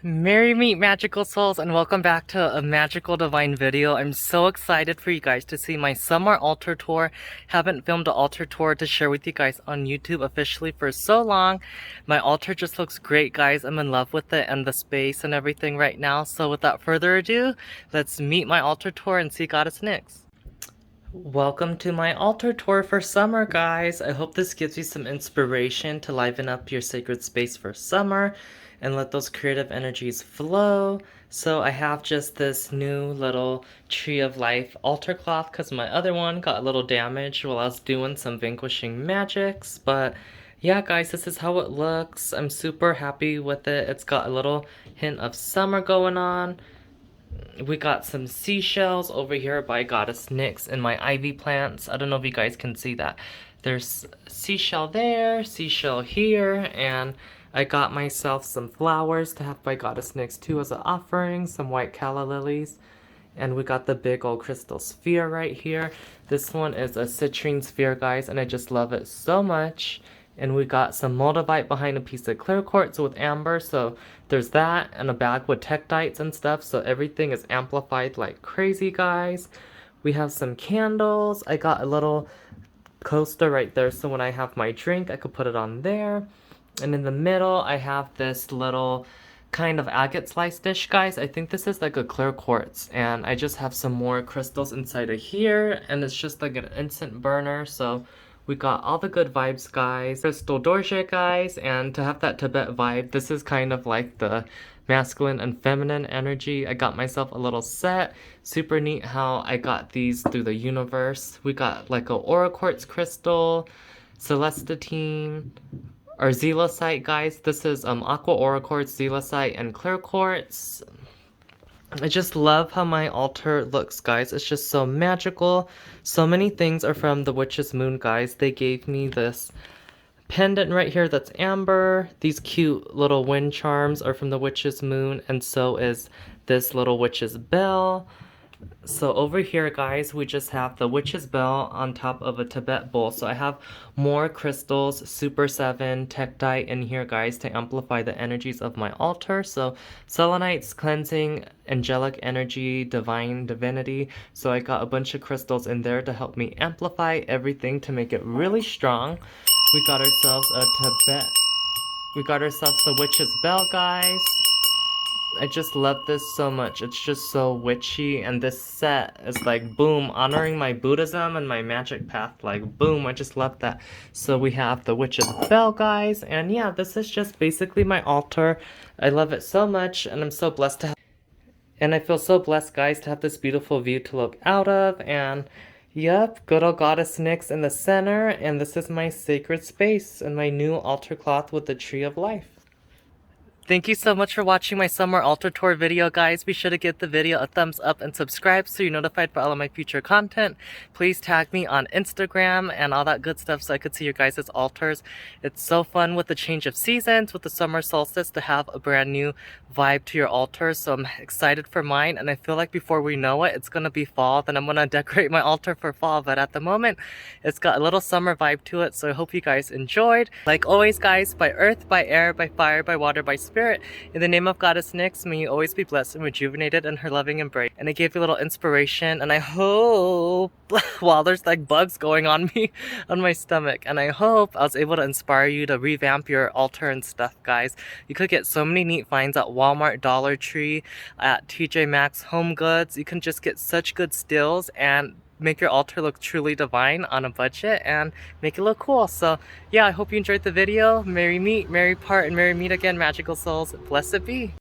Merry meet magical souls and welcome back to a magical divine video. I'm so excited for you guys to see my summer altar tour. Haven't filmed an altar tour to share with you guys on YouTube officially for so long. My altar just looks great, guys. I'm in love with it and the space and everything right now. So without further ado, let's meet my altar tour and see Goddess Nyx. Welcome to my altar tour for summer, guys. I hope this gives you some inspiration to liven up your sacred space for summer and let those creative energies flow. So I have just this new little Tree of Life altar cloth because my other one got a little damaged while I was doing some vanquishing magics. But yeah, guys, this is how it looks. I'm super happy with it. It's got a little hint of summer going on. We got some seashells over here by Goddess Nyx and my ivy plants. I don't know if you guys can see that. There's seashell there, seashell here, and I got myself some flowers to have by Goddess Nyx too as an offering, some white calla lilies. And we got the big old crystal sphere right here. This one is a citrine sphere, guys, and I just love it so much. And we got some moldavite behind a piece of clear quartz with amber, so there's that, and a bag with tektites and stuff, so everything is amplified like crazy, guys. We have some candles. I got a little coaster right there, so when I have my drink, I could put it on there. And in the middle, I have this little kind of agate slice dish, guys. I think this is like a clear quartz, and I just have some more crystals inside of here, and it's just like an instant burner, so we got all the good vibes, guys. Crystal Dorje, guys, and to have that Tibet vibe, this is kind of like the masculine and feminine energy. I got myself a little set. Super neat how I got these through the universe. We got like a aura quartz crystal, celestine, or zeolite, guys. This is aqua aura quartz, zeolite, and clear quartz. I just love how my altar looks, guys. It's just so magical. So many things are from the Witch's Moon, guys. They gave me this pendant right here that's amber. These cute little wind charms are from the Witch's Moon, and so is this little Witch's Bell. So over here, guys, we just have the Witch's Bell on top of a Tibet bowl. So I have more crystals, Super 7, Tektite in here, guys, to amplify the energies of my altar. So selenites, cleansing, angelic energy, divine divinity. So I got a bunch of crystals in there to help me amplify everything to make it really strong. We got ourselves a Tibet. We got ourselves the Witch's Bell, guys. I just love this so much. It's just so witchy, and this set is like boom, honoring my Buddhism and my magic path. Like boom, I just love that. So we have the Witch's Bell, guys, and yeah, this is just basically my altar. I love it so much, and I'm so blessed to have, and I feel so blessed, guys, to have this beautiful view to look out of. And yep, good old Goddess Nyx in the center, and this is my sacred space and my new altar cloth with the Tree of Life. Thank you so much for watching my summer altar tour video, guys. Be sure to give the video a thumbs up and subscribe so you're notified for all of my future content. Please tag me on Instagram and all that good stuff so I could see your guys' altars. It's so fun with the change of seasons, with the summer solstice, to have a brand new vibe to your altar. So I'm excited for mine, and I feel like before we know it, it's gonna be fall. Then I'm gonna decorate my altar for fall, but at the moment, it's got a little summer vibe to it. So I hope you guys enjoyed. Like always, guys, by earth, by air, by fire, by water, by spirit, in the name of Goddess Nyx, may you always be blessed and rejuvenated in her loving embrace. And I gave you a little inspiration, and I hope, wow, there's like bugs going on me, on my stomach, and I hope I was able to inspire you to revamp your altar and stuff, guys. You could get so many neat finds at Walmart, Dollar Tree, at TJ Maxx, Home Goods. You can just get such good steals and make your altar look truly divine on a budget and make it look cool. So yeah, I hope you enjoyed the video. Merry meet, merry part, and merry meet again, magical souls. Blessed be.